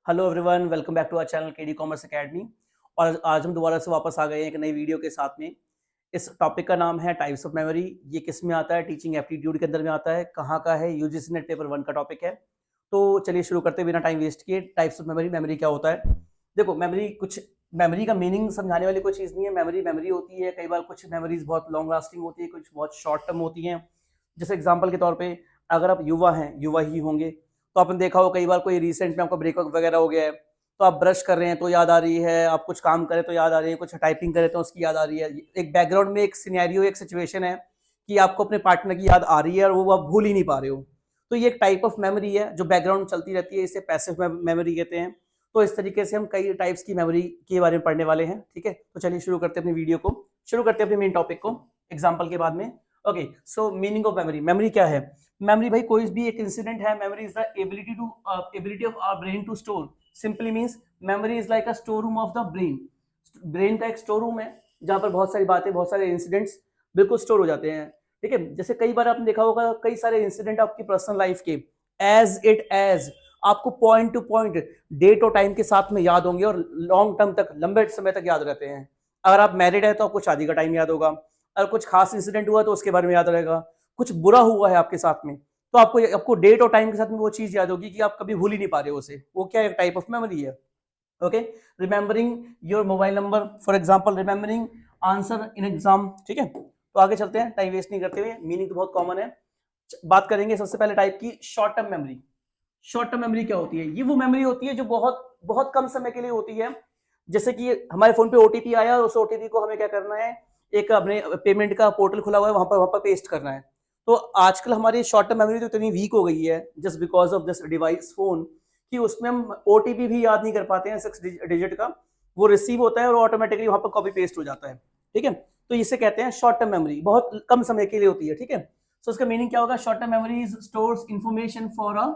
Hello everyone, welcome back to our channel KD commerce academy. और आज हम दोबारा से वापस आ गए हैं एक नई वीडियो के साथ में। इस टॉपिक का नाम है टाइप्स ऑफ मेमोरी। ये किस में आता है? टीचिंग एप्टीट्यूड के अंदर में आता है। कहाँ का है? यूजीसी नेट पेपर 1 का टॉपिक है। तो चलिए शुरू करते बिना टाइम वेस्ट किए। टाइप्स ऑफ मेमोरी, मेमोरी क्या होता है? देखो, मेमोरी का मीनिंग समझाने वाली कोई चीज़ नहीं है। मेमोरी मेमोरी होती है। कई बार कुछ मेमोरीज बहुत लॉन्ग लास्टिंग होती है, कुछ बहुत शॉर्ट टर्म होती हैं। जैसे एग्जाम्पल के तौर पर, अगर आप युवा हैं, युवा ही होंगे, तो आपने देखा हो कई बार कोई रिसेंट में आपका ब्रेकअप वगैरह हो गया है, तो आप ब्रश कर रहे हैं तो याद आ रही है, आप कुछ काम करें तो याद आ रही है, कुछ टाइपिंग करें तो उसकी याद आ रही है। एक बैकग्राउंड में एक सिनेरियो, एक सिचुएशन है कि आपको अपने पार्टनर की याद आ रही है और वो आप भूल ही नहीं पा रहे हो। तो ये एक टाइप ऑफ मेमोरी है जो बैकग्राउंड चलती रहती है, इसे पैसिव मेमोरी कहते हैं। तो इस तरीके से हम कई टाइप्स की मेमोरी के बारे में पढ़ने वाले हैं। ठीक है, तो चलिए शुरू करते हैं अपनी वीडियो को, शुरू करते हैं अपने मेन टॉपिक को एग्जाम्पल के बाद में। Okay, so meaning of memory. Memory क्या है? मेमोरी भाई कोई भी एक इंसिडेंट है। Memory is the ability of our brain to store. Simply means memory is like a store room of the brain. Brain का एक स्टोर रूम है जहां पर बहुत सारी बातें, बहुत सारे इंसिडेंट्स बिल्कुल स्टोर हो जाते हैं। ठीक है, जैसे कई बार आपने देखा होगा कई सारे इंसिडेंट आपकी पर्सनल लाइफ के एज आपको पॉइंट टू पॉइंट डेट और टाइम के साथ में याद होंगे और लॉन्ग टर्म तक, लंबे समय तक याद रहते हैं। अगर आप मैरिड है तो आपको शादी का टाइम याद होगा। अगर कुछ खास इंसिडेंट हुआ तो उसके बारे में याद रहेगा। कुछ बुरा हुआ है आपके साथ में तो आपको डेट और टाइम के साथ में वो चीज याद होगी कि आप कभी भूल ही नहीं पा रहे हो उसे। वो क्या एक टाइप ऑफ मेमोरी है। Okay, remembering your mobile number for example, remembering answer in exam. ठीक है, तो आगे चलते हैं टाइम वेस्ट नहीं करते हुए। मीनिंग तो बहुत कॉमन है। बात करेंगे सबसे पहले टाइप की, short term memory. Short term memory क्या होती है? ये वो मेमोरी होती है जो बहुत बहुत कम समय के लिए होती है। जैसे कि हमारे फोन पे ओटीपी आया और उस ओटीपी को हमें क्या करना है, एक अपने पेमेंट का पोर्टल खुला हुआ है, वहां पर पेस्ट करना है। तो आजकल हमारी शॉर्ट टर्म मेमोरी तो इतनी वीक हो गई है just because of this device phone, कि उसमें हम ओटीपी भी याद नहीं कर पाते हैं 6 डिजिट का। वो रिसीव होता है और ऑटोमेटिकली वहां पर कॉपी पेस्ट हो जाता है। ठीक है, तो इसे कहते हैं शॉर्ट टर्म मेमोरी, बहुत कम समय के लिए होती है। ठीक है, तो इसका मीनिंग क्या होगा? Short term memory stores information for a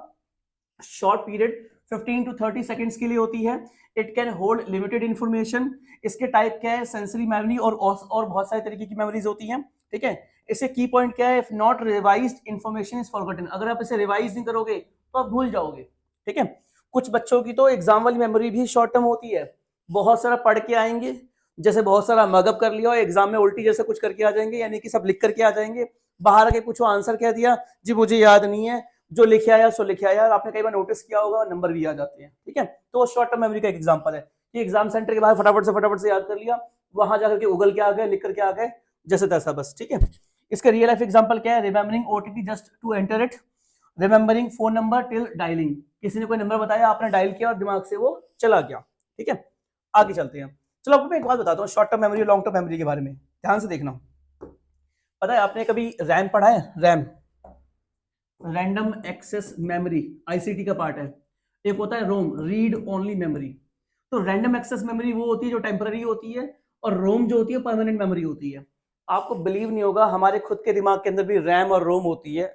short period, 15 to 30 seconds के लिए होती है। It can hold limited information. इसके टाइप क्या है? सेंसरी मेमोरी और बहुत सारे तरीके की मेमोरीज होती हैं। ठीक है, इससे की पॉइंट क्या है? If not revised information is forgotten. अगर आप इसे रिवाइज नहीं करोगे तो आप भूल जाओगे। ठीक है, कुछ बच्चों की तो एग्जाम वाली मेमोरी भी शॉर्ट टर्म होती है। बहुत सारा पढ़ के आएंगे, जैसे बहुत सारा मगअप कर लिया और एग्जाम में उल्टी जैसे कुछ करके आ जाएंगे, यानी कि सब लिख करके आ जाएंगे। बाहर आके कुछ आंसर कह दिया, जी मुझे याद नहीं है, जो लिखे आया सो लिखे आया। आपने कई बार नोटिस किया होगा, नंबर भी आ जाते हैं। ठीक है, तो वो शॉर्ट टर्म मेमोरी का एक एग्जांपल है कि एग्जाम सेंटर के बाहर फटाफट से याद कर लिया, वहां जाकर के उगल के आ गए, लिख करके आ गए, जैसे तैसा बस। ठीक है, इसका रियल लाइफ एग्जांपल क्या है? Remembering OTP just to enter it, remembering phone number till dialing. किसी ने कोई नंबर बताया, आपने डायल किया और दिमाग से वो चला गया। ठीक है, आगे चलते हैं। चलो आपको मैं एक बात बताता हूँ शॉर्ट टर्म मेमोरी और लॉन्ग टर्म मेमोरी के बारे में, ध्यान से देखना। पता है आपने कभी रैम पढ़ा है? RAM, random access memory, ICT का पार्ट है। एक होता है रोम, रीड ओनली मेमोरी। तो रैंडम एक्सेस मेमोरी वो होती है जो टेम्पररी होती है, और रोम जो होती है परमानेंट मेमोरी होती है। आपको बिलीव नहीं होगा, हमारे खुद के दिमाग के अंदर भी रैम और रोम होती है,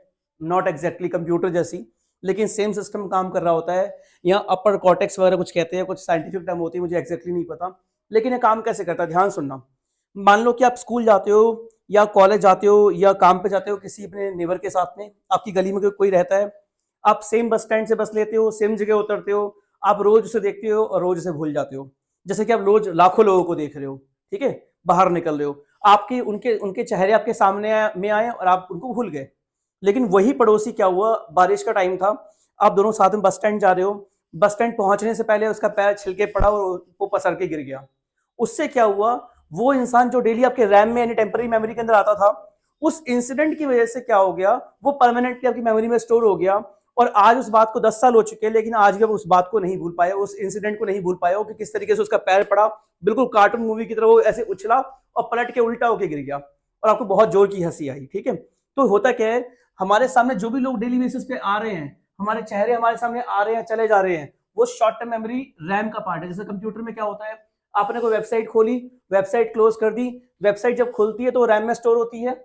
नॉट एग्जैक्टली कंप्यूटर जैसी, लेकिन सेम सिस्टम काम कर रहा होता है। यहाँ अपर कॉर्टेक्स वगैरह कुछ कहते हैं, कुछ साइंटिफिक टर्म होती है, मुझे एग्जैक्टली नहीं पता, लेकिन ये काम कैसे करता है ध्यान सुनना। मान लो कि आप स्कूल जाते हो या कॉलेज जाते हो या काम पे जाते हो किसी अपने नेबर के साथ में, आपकी गली में कोई रहता है, आप सेम बस स्टैंड से बस लेते हो, सेम जगह उतरते हो, आप रोज उसे देखते हो और रोज उसे भूल जाते हो। जैसे कि आप रोज लाखों लोगों को देख रहे हो, ठीक है, बाहर निकल रहे हो, आपके उनके उनके चेहरे आपके सामने में आए और आप उनको भूल गए। लेकिन वही पड़ोसी क्या हुआ, बारिश का टाइम था, आप दोनों साथ में बस स्टैंड जा रहे हो, बस स्टैंड पहुंचने से पहले उसका पैर छिलके पड़ा और वो पसर के गिर गया। उससे क्या हुआ, वो इंसान जो डेली आपके रैम में यानी टेम्पररी मेमोरी के अंदर आता था, उस इंसिडेंट की वजह से क्या हो गया, वो परमानेंटली आपकी मेमोरी में स्टोर हो गया। और आज उस बात को 10 साल हो चुके हैं, लेकिन आज भी आप उस बात को नहीं भूल पाए, उस इंसिडेंट को नहीं भूल पाए हो कि किस तरीके से उसका पैर पड़ा, बिल्कुल कार्टून मूवी की तरह वो ऐसे उछला और पलट के उल्टा होके गिर गया और आपको बहुत जोर की हंसी आई। ठीक है, तो होता क्या है, हमारे सामने जो भी लोग डेली बेसिस पे आ रहे हैं, हमारे चेहरे हमारे सामने आ रहे हैं, चले जा रहे हैं, वो शॉर्ट टर्म मेमोरी रैम का पार्ट है। जैसे कंप्यूटर में क्या होता है, आपने कोई वेबसाइट खोली, वेबसाइट क्लोज कर दी, वेबसाइट जब खुलती है तो वो रैम में स्टोर होती है,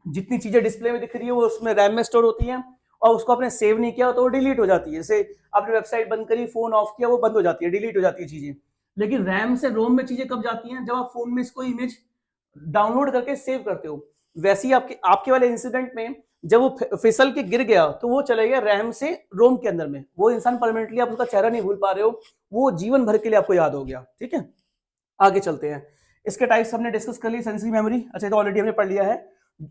जितनी चीजें डिस्प्ले में दिख रही है वो उसमें रैम में स्टोर होती है, और उसको आपने सेव नहीं किया तो वो डिलीट हो जाती है। जैसे आपने वेबसाइट बंद करी, फोन ऑफ किया, वो बंद हो जाती है, डिलीट हो जाती है चीजें। लेकिन रैम से रोम में चीजें कब जाती हैं, जब आप फोन में इसको इमेज डाउनलोड करके सेव करते हो। वैसे ही आपके आपके वाले इंसिडेंट में जब वो फिसल के गिर गया तो वो चले गया रैम से रोम के अंदर में। वो इंसान परमानेंटली, आप उसका चेहरा नहीं भूल पा रहे हो, वो जीवन भर के लिए आपको याद हो गया। ठीक है, आगे चलते हैं। इसके टाइप्स हमने डिस्कस कर ली। सेंसरी मेमोरी, अच्छा तो ऑलरेडी हमने पढ़ लिया है,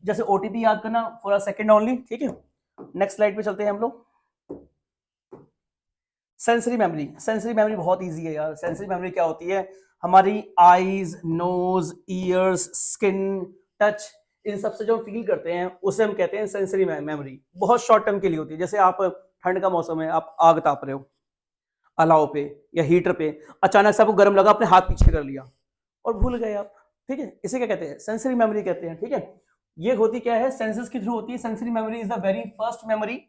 जैसे ओटीपी याद करना फॉर अ सेकंड ओनली। ठीक है, नेक्स्ट स्लाइड पे चलते हैं हम लोग। सेंसरी मेमोरी, सेंसरी मेमोरी बहुत इजी है यार। सेंसरी मेमोरी क्या होती है? हमारी eyes, nose, ears, skin, touch, इन सब से जो फील करते हैं उसे हम कहते हैं सेंसरी मेमोरी। बहुत शॉर्ट टर्म के लिए होती है। जैसे आप ठंड का मौसम है, आप आग ताप रहे हो अलाव पे या हीटर पे, अचानक से आपको गर्म लगा, अपने हाथ पीछे कर लिया और भूल गए आप। ठीक है, इसे क्या कहते हैं? सेंसरी मेमोरी कहते हैं। ठीक है, ये होती क्या है? सेंसेस के थ्रू होती है। Sensory memory is the very first memory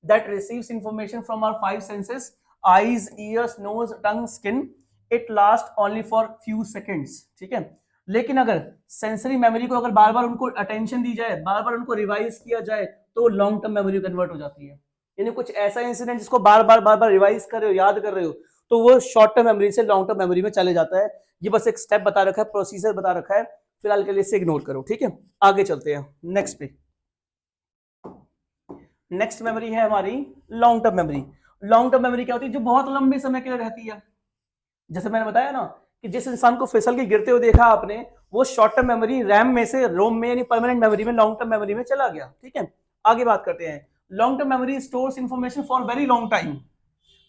that receives information from our five senses: eyes, ears, nose, tongue, skin. It lasts only for few seconds. ठीक है, लेकिन अगर सेंसरी मेमोरी को अगर बार बार उनको अटेंशन दी जाए, बार बार उनको रिवाइज किया जाए, तो लॉन्ग टर्म मेमोरी कन्वर्ट हो जाती है। यानी कुछ ऐसा इंसिडेंट जिसको बार बार रिवाइज कर रहे हो, याद कर रहे हो, तो वो शॉर्ट टर्म मेमोरी से लॉन्ग टर्म मेमोरी में चले जाता है। ये बस एक स्टेप बता रखा है, प्रोसीजर बता रखा है, फिलहाल के लिए इसे इग्नोर करो। ठीक है, आगे चलते हैं नेक्स्ट पे। नेक्स्ट मेमोरी है हमारी long term memory. Long term memory क्या होती है? जो बहुत लंबे समय के लिए रहती है। जैसे मैंने बताया ना कि जिस इंसान को फिसल के गिरते हुए देखा आपने, वो शॉर्ट टर्म मेमोरी रैम में से रोम में यानी परमानेंट मेमोरी में, लॉन्ग टर्म मेमोरी में चला गया। ठीक है, आगे बात करते हैं। Long term memory stores information for very long time,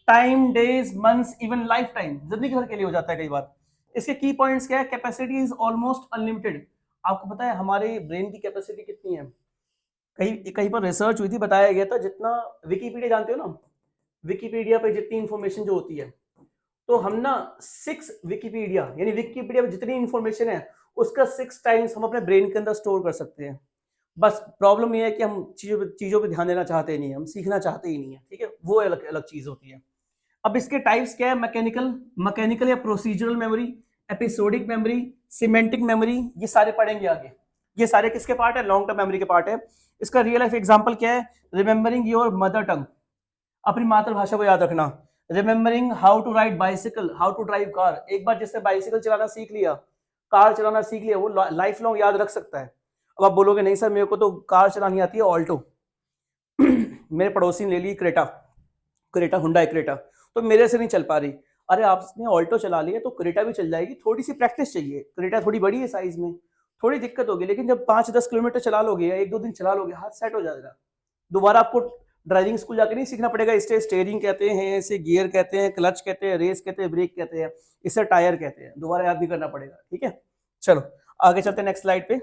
time, days, months, even life time, जिंदगी भर के लिए हो जाता है कई बार। इसके की पॉइंट्स क्या है? Capacity is almost unlimited. आपको पता है हमारे ब्रेन की कैपेसिटी कितनी है? कहीं कहीं पर रिसर्च हुई थी, बताया गया था जितना विकीपीडिया जानते हो ना, विकीपीडिया पे जितनी इंफॉर्मेशन जो होती है, तो हम ना 6 विकीपीडिया यानी विकीपीडिया में जितनी इंफॉर्मेशन है उसका 6 टाइम्स हम अपने ब्रेन के अंदर स्टोर कर सकते हैं। बस प्रॉब्लम ये है कि हम चीजों पे ध्यान देना चाहते नहीं है, हम सीखना चाहते ही नहीं है। ठीक है, वो अलग अलग चीज होती है। अब इसके टाइप्स क्या है? मैकेनिकल या procedural memory, episodic memory, semantic memory, ये सारे पढ़ेंगे आगे। ये सारे किसके पार्ट है? लॉन्ग टर्म मेमोरी के पार्ट है। इसका रियल लाइफ एग्जांपल क्या है? रिमेंबरिंग योर मदर टंग, अपनी मातृभाषा को याद रखना। Remembering how to ride bicycle, how to drive car. एक बार जिसने बाइसिकल चलाना सीख लिया, कार चलाना सीख लिया, वो लाइफ लॉन्ग याद रख सकता है। अब आप बोलोगे नहीं सर मेरे को तो कार चलानी आती है ऑल्टो मेरे पड़ोसी ने ले ली क्रेटा हुंडई क्रेटा, तो मेरे से नहीं चल पा रही। अरे आपने ऑल्टो चला लिया तो क्रेटा भी चल जाएगी, थोड़ी सी प्रैक्टिस चाहिए। क्रेटा थोड़ी बड़ी है साइज में, थोड़ी दिक्कत होगी, लेकिन जब 5-10 किलोमीटर चला लोगे या 1-2 दिन चला लोगे, हाथ सेट हो जाएगा। दोबारा आपको ड्राइविंग स्कूल जाके नहीं सीखना पड़ेगा। इसे स्टेयरिंग कहते हैं, इसे गियर कहते हैं, क्लच कहते हैं, रेस कहते हैं, ब्रेक कहते हैं, इसे टायर कहते हैं। दोबारा याद नहीं करना पड़ेगा। ठीक है, चलो आगे चलते हैं नेक्स्ट स्लाइड पे।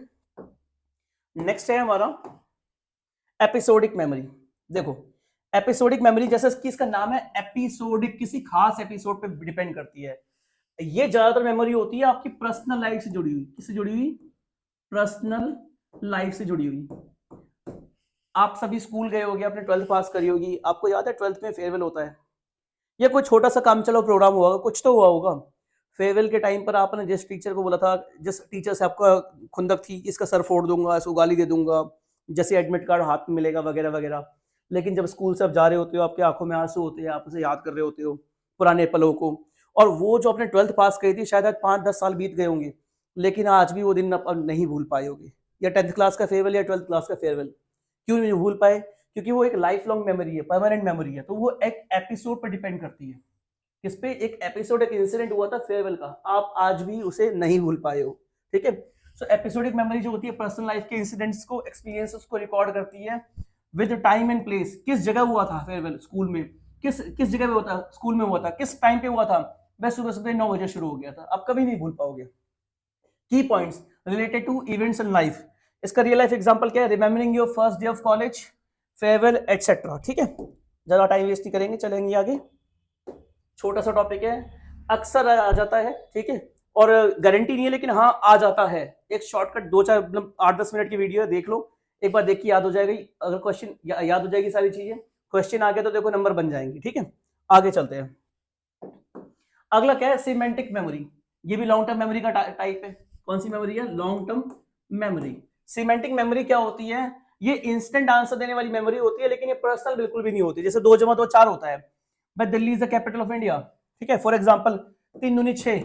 नेक्स्ट है हमारा एपिसोडिक मेमोरी। देखो एपिसोडिक मेमोरी, जैसे कि इसका नाम है एपिसोडिक, किसी खास एपिसोड पे डिपेंड करती है। ये ज्यादातर मेमोरी होती है आपकी पर्सनल लाइफ से जुड़ी हुई। किससे जुड़ी हुई? पर्सनल लाइफ से जुड़ी हुई। आप सभी स्कूल गए होगे, अपने 12th पास करी होगी, आपको याद है 12th में फेयरवेल होता है, या कोई छोटा सा काम चलो प्रोग्राम हुआ होगा, कुछ तो हुआ होगा। फेयरवेल के टाइम पर आपने जिस टीचर को बोला था, जिस टीचर से आपका खुंदक थी, इसका सर फोड़ दूंगा, इसको गाली दे दूंगा, जैसे एडमिट कार्ड हाथ में मिलेगा वगैरह वगैरह। लेकिन जब स्कूल से आप जा रहे होते हो, आपकी आंखों में आंसू होते हैं, आप उसे याद कर रहे होते हो पुराने पलों को। और वो जो अपने 12th पास करी थी, शायद आज 5-10 साल बीत गए होंगे, लेकिन आज भी वो दिन आप नहीं भूल पाए होगे। या 10th क्लास का फेयरवेल या 12th क्लास का फेयरवेल क्यों नहीं भूल पाए? क्योंकि वो एक लाइफ लॉन्ग मेमोरी है, परमानेंट मेमोरी है। तो वो एक एपिसोड पर डिपेंड करती है। किस पे? एक एपिसोड, एक इंसिडेंट हुआ था फेयरवेल का, आप आज भी उसे नहीं भूल पाए हो। ठीक है, सो एपिसोडिक मेमोरी जो होती है पर्सनल लाइफ के इंसिडेंट्स को, एक्सपीरियंसेस को रिकॉर्ड करती है विद टाइम एंड प्लेस। किस जगह हुआ था फेयरवेल? स्कूल में। किस जगह पे हुआ था? स्कूल में हुआ था। किस टाइम पे हुआ था? बस सुबह सुबह 9 बजे शुरू हो गया था। आप कभी नहीं भूल पाओगे। Key points related to events in life. इसका रियल लाइफ एग्जांपल क्या है? Remembering your first day of college, farewell etcetera. ठीक है, ज्यादा टाइम वेस्ट नहीं करेंगे, चलेंगे आगे। छोटा सा टॉपिक है, अक्सर आ जाता है। ठीक है, और गारंटी नहीं है, लेकिन हाँ आ जाता है। एक शॉर्टकट 2-4 मतलब 8-10 मिनट की वीडियो है, देख लो एक बार, देख के याद हो जाएगी। अगर क्वेश्चन याद हो जाएगी सारी चीजें, क्वेश्चन आ गया तो देखो नंबर बन जाएंगे। ठीक है, आगे चलते हैं। अगला क्या है? Semantic memory. ये भी लॉन्ग टर्म मेमोरी का टाइप है। कौन सी मेमोरी है? Long term memory. Semantic memory क्या होती है? ये इंस्टेंट आंसर देने वाली मेमोरी होती है, लेकिन ये पर्सनल बिल्कुल भी नहीं होती। जैसे 2 × 2 4 होता है, but Delhi is the capital of India. ठीक है, फॉर एग्जांपल 3 दूनी 6।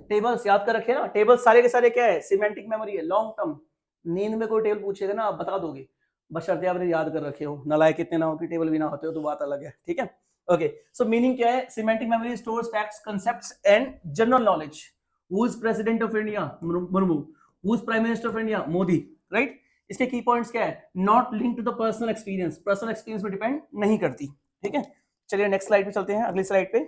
टेबल्स याद कर रखे ना, टेबल सारे के सारे क्या है? सिमेंटिक मेमोरी है, लॉन्ग टर्म। नींद में कोई टेबल पूछेगा ना, आप बता दोगे। बशर्ते आपने याद कर रखे हो, नालायक कितने ना हो कि टेबल भी ना होते हो तो बात अलग है, ठीक है। ओके, सो मीनिंग क्या है? Semantic memory stores facts, concepts and general knowledge. Who is president of India? Murmu. Who is prime minister of India? Modi, right. इसके की पॉइंट्स क्या है? Not link to the personal experience, personal experience पे depend नहीं करती, ठीक है। चलिए next slide पे चलते हैं, अगली स्लाइड पे।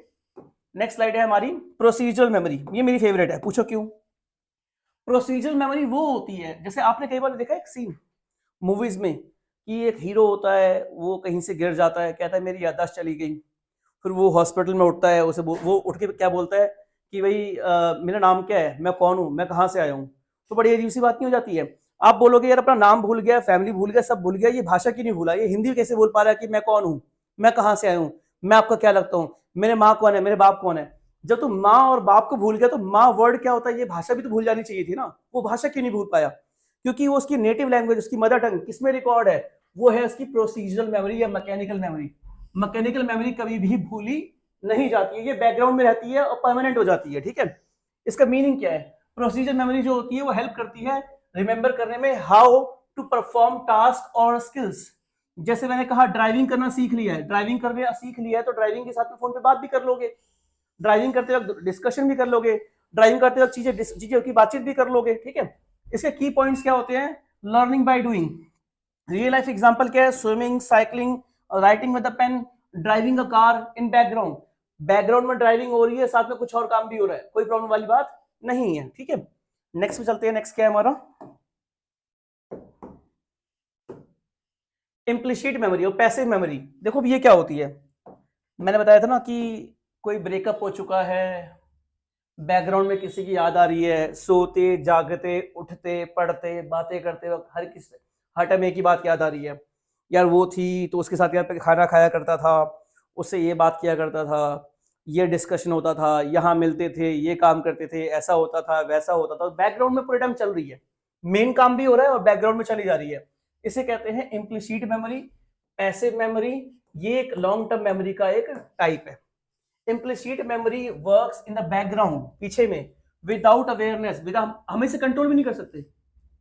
नेक्स्ट स्लाइड है हमारी प्रोसीजरल मेमोरी। ये मेरी फेवरेट है, पूछो क्यों? प्रोसीजरल मेमोरी वो होती है, जैसे आपने कई बार देखा एक सीन मूवीज में कि एक हीरो होता है, वो कहीं से गिर जाता है, कहता है मेरी याददाश्त चली गई, फिर वो हॉस्पिटल में उठता है, उसे वो उठ के क्या बोलता है कि भाई मेरा नाम क्या है, मैं कौन हूँ, मैं कहाँ से आया हूँ। तो बड़ी अजीब सी बात नहीं हो जाती है? आप बोलोगे यार अपना नाम भूल गया, फैमिली भूल गया, सब भूल गया, ये भाषा क्यों नहीं भूला, ये हिंदी कैसे बोल पा रहा है कि मैं कौन हूँ, मैं कहाँ से आया हूँ, मैं आपका क्या लगता हूँ, मेरे माँ कौन है, मेरे बाप कौन है। जब तुम माँ और बाप को भूल गया तो माँ वर्ड क्या होता है, ये भाषा भी तो भूल जानी चाहिए थी ना। वो भाषा क्यों नहीं भूल पाया? क्योंकि वो उसकी नेटिव लैंग्वेज, उसकी मदर टंग किसमें रिकॉर्ड है? वो है उसकी प्रोसीजरल मेमोरी या मैकेनिकल मेमोरी। मैकेनिकल मेमोरी कभी भी भूली नहीं जाती है, ये बैकग्राउंड में रहती है और परमानेंट हो जाती है, ठीक है। इसका मीनिंग क्या है? प्रोसीजर मेमोरी जो होती है वो हेल्प करती है रिमेंबर करने में हाउ टू परफॉर्म टास्क और स्किल्स। जैसे मैंने कहा ड्राइविंग करना सीख लिया है, ड्राइविंग करना सीख लिया है तो ड्राइविंग के साथ में फोन पे बात भी कर लोगे, ड्राइविंग करते वक्त डिस्कशन भी कर लोगे, ड्राइविंग करते वक्त चीजें की बातचीत भी कर लोगे, ठीक है। इसके की पॉइंट्स क्या होते हैं? Learning by doing. Real life example क्या है? Swimming, cycling, writing with a pen, driving a car in background. Background में ड्राइविंग हो रही है, साथ में कुछ और काम भी हो रहा है, कोई प्रॉब्लम वाली बात नहीं है, ठीक है। नेक्स्ट पे चलते हैं। नेक्स्ट क्या है हमारा? इम्प्लिसिट मेमोरी और पैसिव मेमोरी। देखो ये क्या होती है, मैंने बताया था ना कि कोई ब्रेकअप हो चुका है, बैकग्राउंड में किसी की याद आ रही है, सोते जागते उठते पढ़ते बातें करते वक्त हर टाइम एक ही बात याद आ रही है, यार वो थी तो उसके साथ यार खाना खाया करता था, उससे ये बात किया करता था, ये डिस्कशन होता था, यहाँ मिलते थे, ये काम करते थे, ऐसा होता था वैसा होता था, बैकग्राउंड में पूरे टाइम चल रही है, मेन काम भी हो रहा है और बैकग्राउंड में चली जा रही है। इसे कहते हैं इम्प्लिसिट मेमोरी, पैसिव मेमोरी। ये एक लॉन्ग टर्म मेमोरी का एक टाइप है। Implicit memory works in the background, पीछे में, विदाउट अवेयरनेस, हम इसे कंट्रोल भी नहीं कर सकते।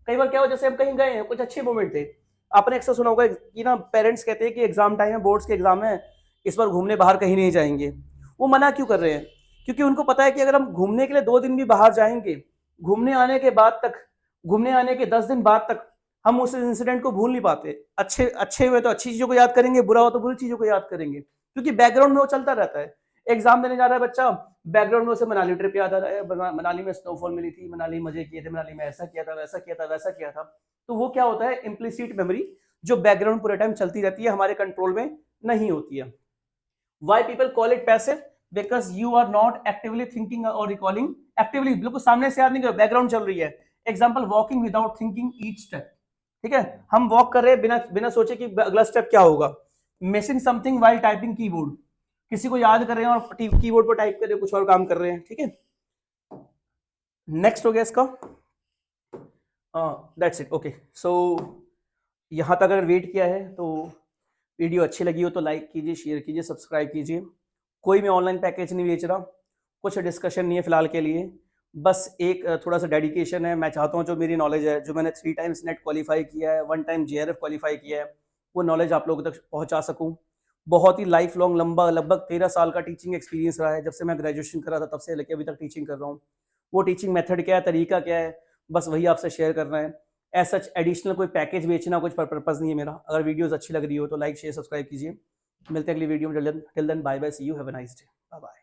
कई बार क्या हो, जैसे हम कहीं गए हैं, कुछ अच्छे मोमेंट थे, आपने अक्सर सुना होगा कि ना पेरेंट्स कहते हैं कि एग्जाम टाइम है, बोर्ड्स के एग्जाम है, इस बार घूमने बाहर कहीं नहीं जाएंगे। वो मना क्यों कर रहे हैं? क्योंकि उनको पता है कि अगर हम घूमने के लिए 2 दिन भी बाहर जाएंगे, घूमने आने के बाद तक, घूमने आने के 10 दिन बाद तक हम उस इंसिडेंट को भूल नहीं पाते। अच्छे अच्छे हुए तो अच्छी चीजों को याद करेंगे, बुरा हो तो बुरी चीजों को याद करेंगे, क्योंकि बैकग्राउंड में वो चलता रहता है। एग्जाम देने जा रहा है बच्चा, बैकग्राउंड में उसे मनाली ट्रिप याद आ रहा है, मनाली में स्नोफॉल मिली थी, मनाली मजे किए थे, मनाली में ऐसा किया था, वैसा किया था, वैसा किया था। तो वो क्या होता है? इम्प्लिसिट मेमोरी, जो बैकग्राउंड पूरे टाइम चलती रहती है, हमारे कंट्रोल में नहीं होती है। Why people call it passive? Because you are not actively thinking or recalling. Actively बिल्कुल सामने से याद नहीं कर, बैकग्राउंड चल रही है। Example walking without thinking each step, ठीक है। हम वॉक कर रहे हैं बिना बिना सोचे कि अगला स्टेप क्या होगा। Missing something while typing keyboard, किसी को याद कर रहे हैं और कीबोर्ड पर टाइप कर रहे हैं, कुछ और काम कर रहे हैं, ठीक है। नेक्स्ट हो गया इसका, दैट्स इट, ओके। सो यहाँ तक अगर वेट किया है तो वीडियो अच्छी लगी हो तो लाइक कीजिए, शेयर कीजिए, सब्सक्राइब कीजिए। कोई मैं ऑनलाइन पैकेज नहीं बेच रहा, कुछ डिस्कशन नहीं है फिलहाल के लिए, बस एक थोड़ा सा डेडिकेशन है। मैं चाहता हूँ जो मेरी नॉलेज है, जो मैंने 3 टाइम्स नेट क्वालिफाई किया है, 1 टाइम JRF क्वालिफाई किया है, वो नॉलेज आप लोगों तक पहुँचा सकूँ। बहुत ही लाइफ लॉन्ग लंबा लगभग 13 साल का टीचिंग एक्सपीरियंस रहा है, जब से मैं ग्रेजुएशन करा था तब से लेकर अभी तक टीचिंग कर रहा हूँ। वो टीचिंग मेथड क्या है, तरीका क्या है, बस वही आपसे शेयर करना है। ऐसा एडिशनल कोई पैकेज बेचना कुछ पर्पस नहीं है मेरा। अगर वीडियोस अच्छी लग रही हो तो लाइक शेयर सब्सक्राइब कीजिए। मिलते हैं अगली वीडियो में। Till then bye bye, see you, have a nice day, bye bye.